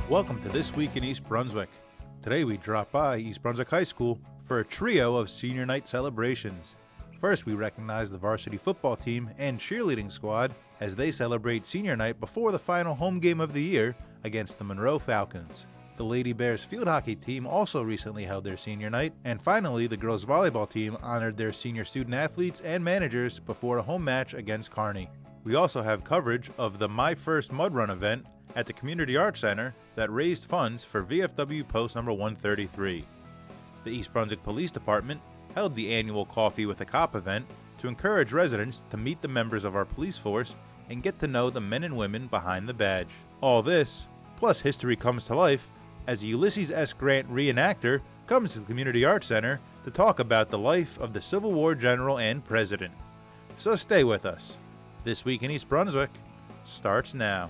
Welcome to This Week in East Brunswick. Today we drop by East Brunswick High School for a trio of senior night celebrations. First, we recognize the varsity football team and cheerleading squad as they celebrate senior night before the final home game of the year against the Monroe Falcons. The Lady Bears field hockey team also recently held their senior night, and finally the girls volleyball team honored their senior student athletes and managers before a home match against Kearney. We also have coverage of the My First Mud Run event at the Community Arts Center that raised funds for VFW post number 133. The East Brunswick Police Department held the annual Coffee with a Cop event to encourage residents to meet the members of our police force and get to know the men and women behind the badge. All this, plus history comes to life as the Ulysses S. Grant Re-enactor comes to the Community Arts Center to talk about the life of the Civil War general and president. So stay with us. This Week in East Brunswick starts now.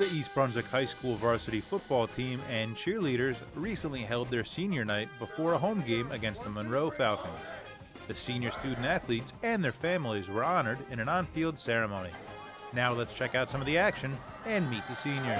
The East Brunswick High School varsity football team and cheerleaders recently held their senior night before a home game against the Monroe Falcons. The senior student athletes and their families were honored in an on-field ceremony. Now let's check out some of the action and meet the seniors.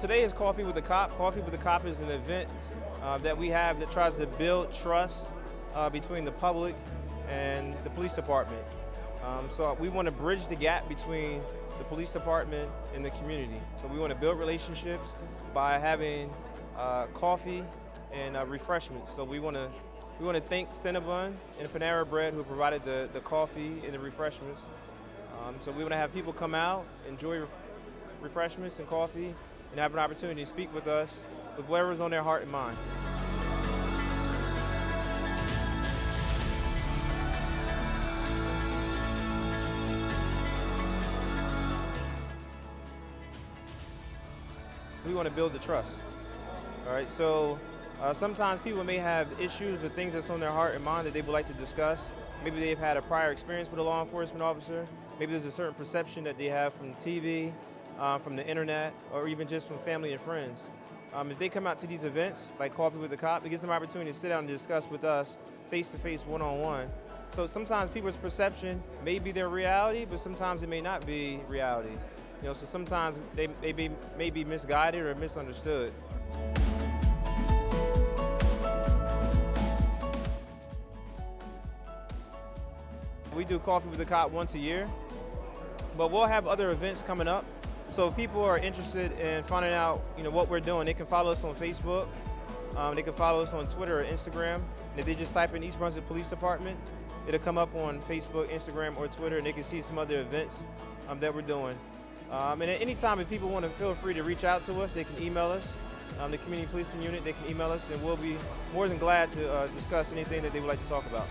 today is Coffee with the Cop. Coffee with the Cop is an event that we have that tries to build trust between the public and the police department. So we want to bridge the gap between the police department and the community. So we want to build relationships by having coffee and refreshments. So we want to thank Cinnabon and Panera Bread who provided the coffee and the refreshments. So we want to have people come out, enjoy refreshments and coffee, and have an opportunity to speak with us with whatever's on their heart and mind. We want to build the trust. All right, so sometimes people may have issues or things that's on their heart and mind that they would like to discuss. Maybe they've had a prior experience with a law enforcement officer. Maybe there's a certain perception that they have from TV, from the internet, or even just from family and friends. If they come out to these events, like Coffee with the Cop, it gives them an opportunity to sit down and discuss with us face-to-face, one-on-one. So sometimes people's perception may be their reality, but sometimes it may not be reality. You know, so sometimes they may be misguided or misunderstood. We do Coffee with the Cop once a year, but we'll have other events coming up. So if people are interested in finding out, what we're doing, they can follow us on Facebook. They can follow us on Twitter or Instagram. And if they just type in East Brunswick Police Department, it'll come up on Facebook, Instagram, or Twitter, and they can see some other events that we're doing. And at any time, if people want to, feel free to reach out to us. They can email us, the Community Policing Unit. They can email us, and we'll be more than glad to discuss anything that they would like to talk about.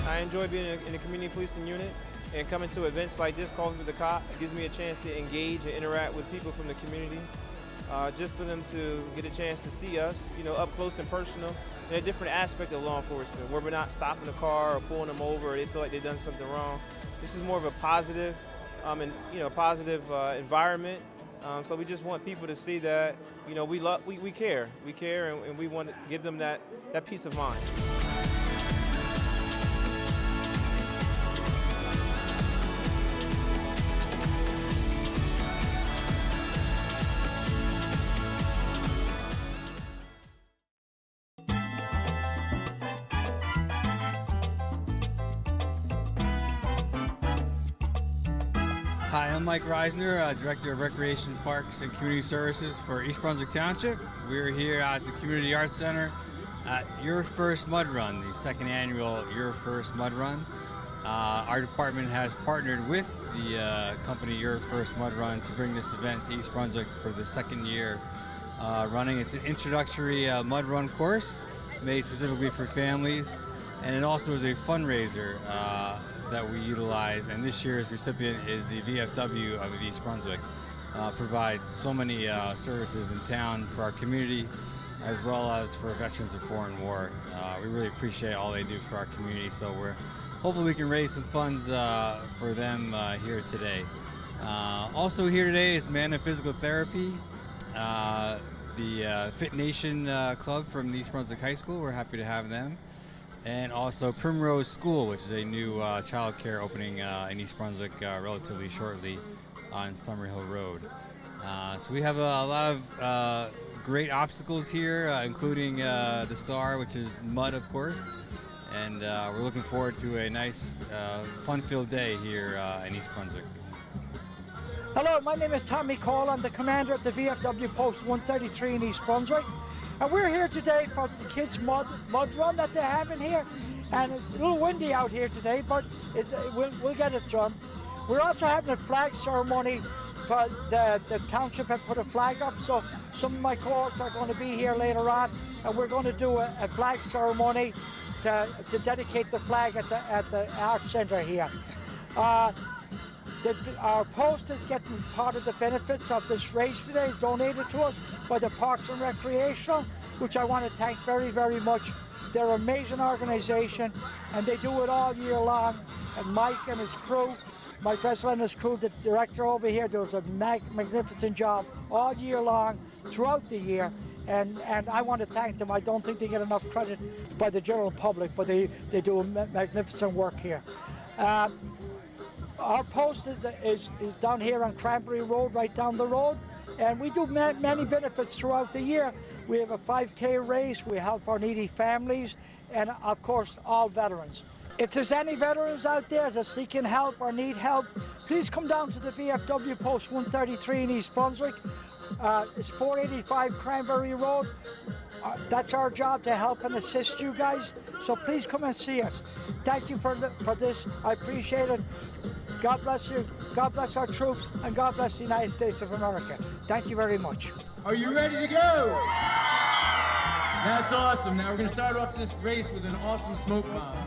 I enjoy being in the Community Policing Unit and coming to events like this, Coffee with the Cop. It gives me a chance to engage and interact with people from the community, just for them to get a chance to see us, up close and personal, in a different aspect of law enforcement, where we're not stopping a car or pulling them over or they feel like they've done something wrong. This is more of a positive, environment. So we just want people to see that, we care, and we want to give them that peace of mind. Hi, I'm Mike Reisner, Director of Recreation, Parks, and Community Services for East Brunswick Township. We're here at the Community Arts Center at Your First Mud Run, the second annual Your First Mud Run. Our department has partnered with the company Your First Mud Run to bring this event to East Brunswick for the second year running. It's an introductory mud run course made specifically for families, and it also is a fundraiser that we utilize, and this year's recipient is the VFW of East Brunswick. Provides so many services in town for our community, as well as for veterans of foreign war. We really appreciate all they do for our community, so hopefully we can raise some funds for them here today. Also here today is Man of Physical Therapy, the Fit Nation Club from East Brunswick High School. We're happy to have them. And also Primrose School, which is a new child care opening in East Brunswick relatively shortly on Summerhill Road. So we have a lot of great obstacles here, including the Star, which is mud, of course. And we're looking forward to a nice, fun-filled day here in East Brunswick. Hello, my name is Tommy Cole. I'm the commander at the VFW Post 133 in East Brunswick. And we're here today for the kids' mud run that they're having here. And it's a little windy out here today, but we'll get it done. We're also having a flag ceremony for the township have put a flag up, so some of my cohorts are going to be here later on, and we're going to do a flag ceremony to dedicate the flag at the Arts Centre here. Our post is getting part of the benefits of this race today is donated to us by the Parks and Recreation, which I want to thank very, very much. They're an amazing organisation, and they do it all year long. And Mike and his crew, Mike Dressel and his crew, the director over here, does a magnificent job all year long, throughout the year. And I want to thank them. I don't think they get enough credit by the general public, but they do a magnificent work here. Our post is down here on Cranberry Road, right down the road. And we do many benefits throughout the year. We have a 5K race, we help our needy families, and of course, all veterans. If there's any veterans out there that are seeking help or need help, please come down to the VFW Post 133 in East Brunswick. It's 485 Cranberry Road. That's our job, to help and assist you guys. So please come and see us. Thank you for this. I appreciate it. God bless you. God bless our troops, and God bless the United States of America. Thank you very much. Are you ready to go? That's awesome. Now we're going to start off this race with an awesome smoke bomb.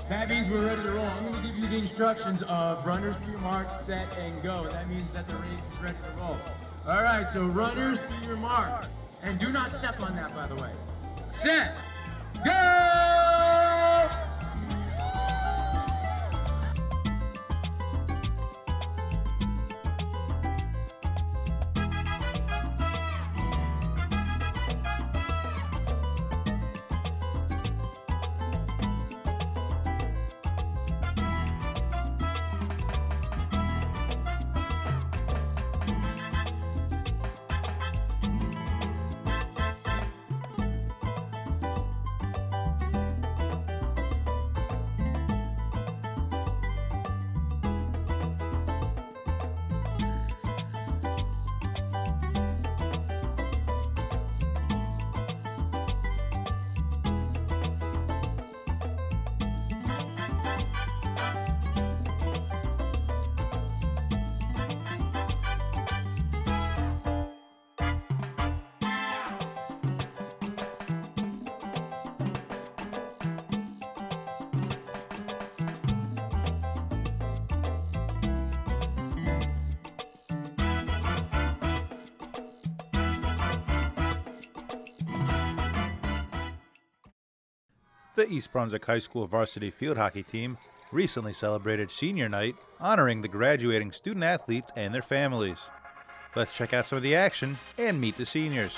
That means we're ready to roll. I'm going to give you the instructions of runners to your mark, set, and go. That means that the race is ready to roll. All right, so runners to your marks. And do not step on that, by the way. Set, go! The East Brunswick High School varsity field hockey team recently celebrated senior night, honoring the graduating student athletes and their families. Let's check out some of the action and meet the seniors.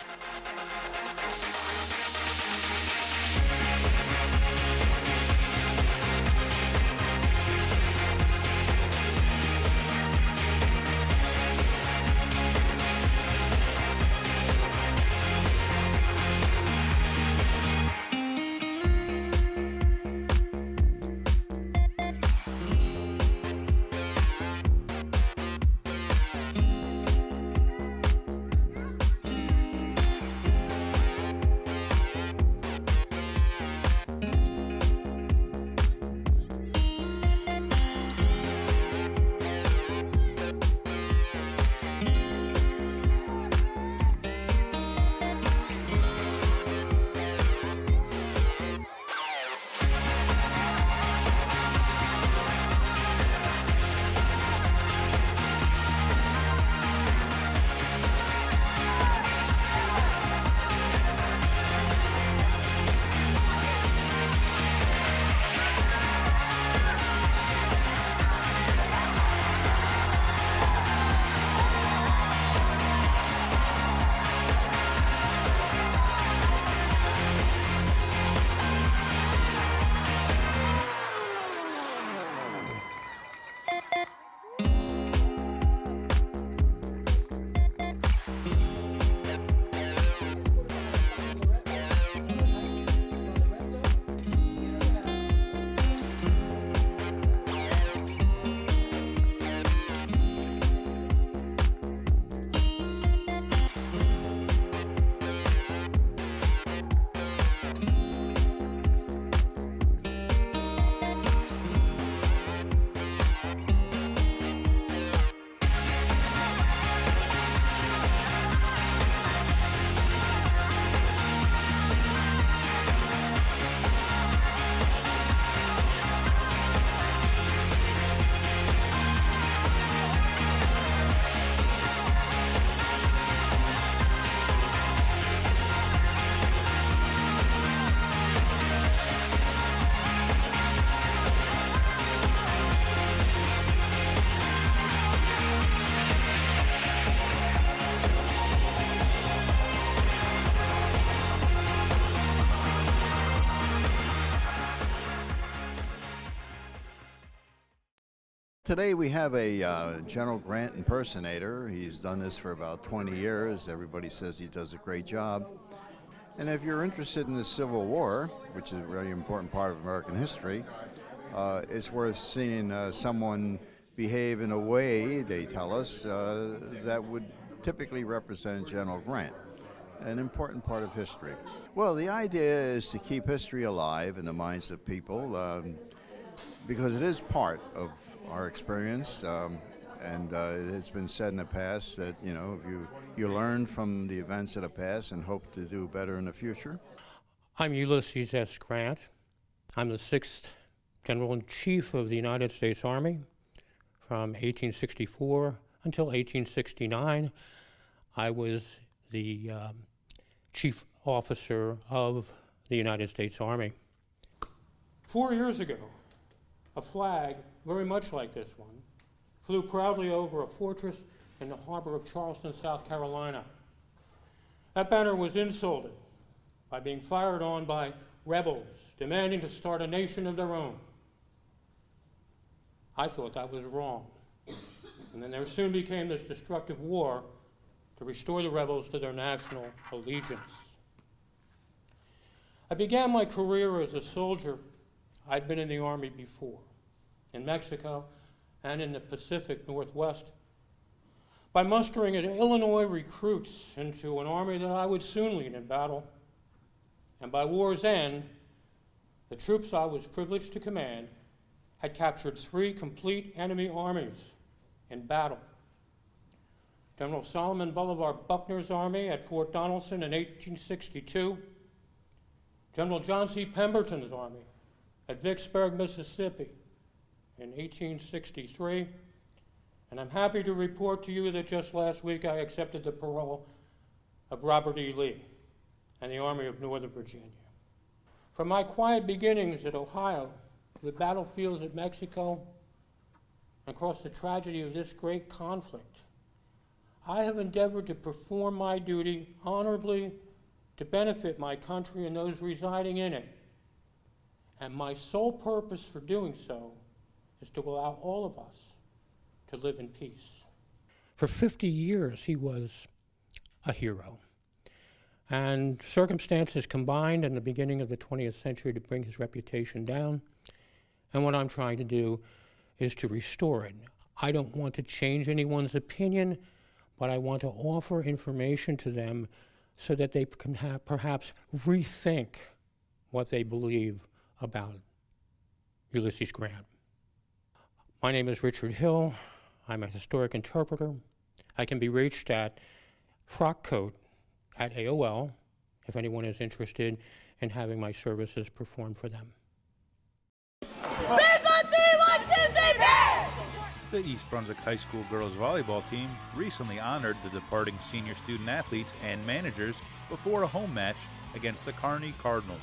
Today we have a General Grant impersonator. He's done this for about 20 years. Everybody says he does a great job. And if you're interested in the Civil War, which is a very important part of American history, it's worth seeing someone behave in a way, they tell us, that would typically represent General Grant, an important part of history. Well, the idea is to keep history alive in the minds of people because it is part of our experience, and it has been said in the past that, you know, if you learn from the events of the past and hope to do better in the future. I'm Ulysses S. Grant. I'm the 6th General-in-Chief of the United States Army from 1864 until 1869. I was the Chief Officer of the United States Army. 4 years ago, a flag very much like this one flew proudly over a fortress in the harbor of Charleston, South Carolina. That banner was insulted by being fired on by rebels demanding to start a nation of their own. I thought that was wrong. And then there soon became this destructive war to restore the rebels to their national allegiance. I began my career as a soldier. I'd been in the Army before, in Mexico and in the Pacific Northwest, by mustering Illinois recruits into an army that I would soon lead in battle. And by war's end, the troops I was privileged to command had captured 3 complete enemy armies in battle. General Solomon Bolivar Buckner's army at Fort Donelson in 1862, General John C. Pemberton's army at Vicksburg, Mississippi in 1863, and I'm happy to report to you that just last week I accepted the parole of Robert E. Lee and the Army of Northern Virginia. From my quiet beginnings at Ohio, the battlefields at Mexico, and across the tragedy of this great conflict, I have endeavored to perform my duty honorably to benefit my country and those residing in it. And my sole purpose for doing so is to allow all of us to live in peace. For 50 years, he was a hero. And circumstances combined in the beginning of the 20th century to bring his reputation down. And what I'm trying to do is to restore it. I don't want to change anyone's opinion, but I want to offer information to them so that they can perhaps rethink what they believe about Ulysses Grant. My name is Richard Hill. I'm a historic interpreter. I can be reached at frockcoat@AOL if anyone is interested in having my services performed for them. The East Brunswick High School girls volleyball team recently honored the departing senior student athletes and managers before a home match against the Kearney Cardinals.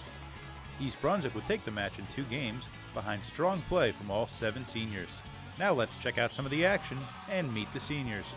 East Brunswick would take the match in 2 games behind strong play from all 7 seniors. Now let's check out some of the action and meet the seniors.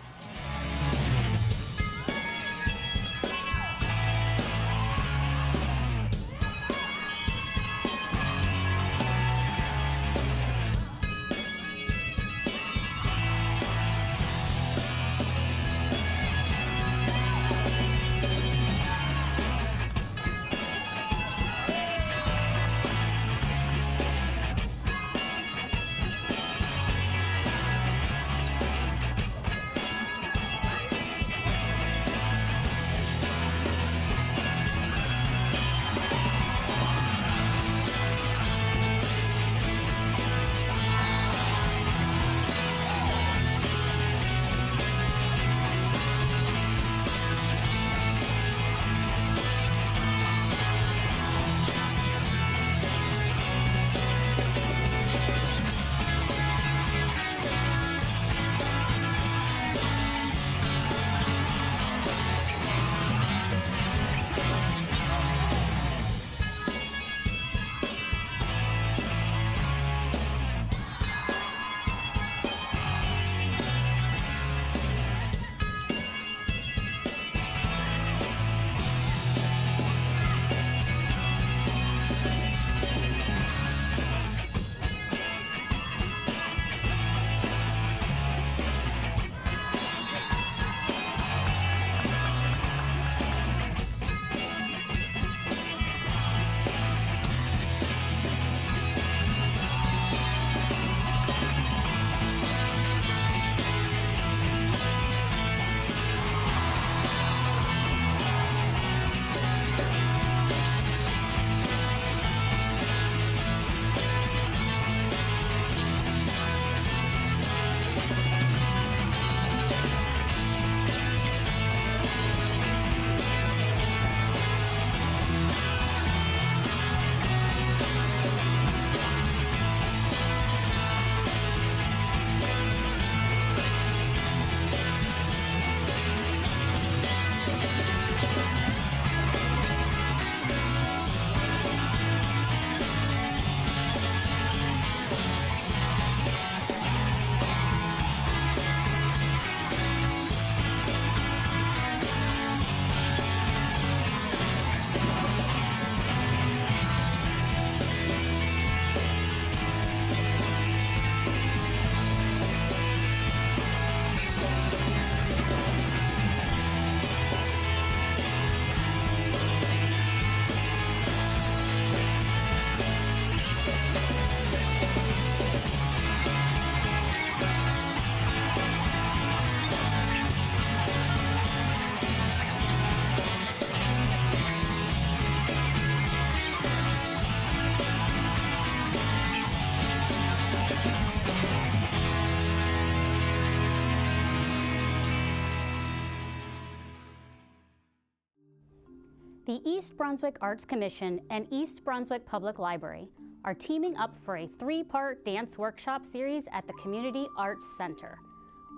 The East Brunswick Arts Commission and East Brunswick Public Library are teaming up for a 3-part dance workshop series at the Community Arts Center.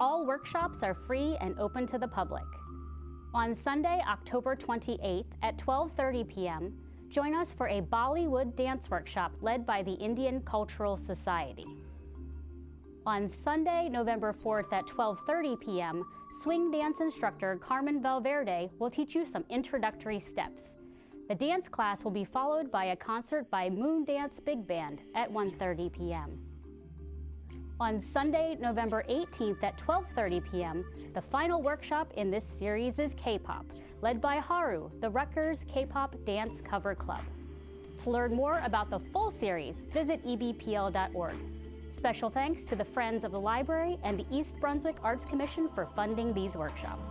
All workshops are free and open to the public. On Sunday, October 28th at 12:30 p.m., join us for a Bollywood dance workshop led by the Indian Cultural Society. On Sunday, November 4th at 12:30 p.m., swing dance instructor Carmen Valverde will teach you some introductory steps. The dance class will be followed by a concert by Moon Dance Big Band at 1:30 p.m. On Sunday, November 18th at 12:30 p.m., the final workshop in this series is K-pop, led by Haru, the Rutgers K-pop Dance Cover Club. To learn more about the full series, visit ebpl.org. Special thanks to the Friends of the Library and the East Brunswick Arts Commission for funding these workshops.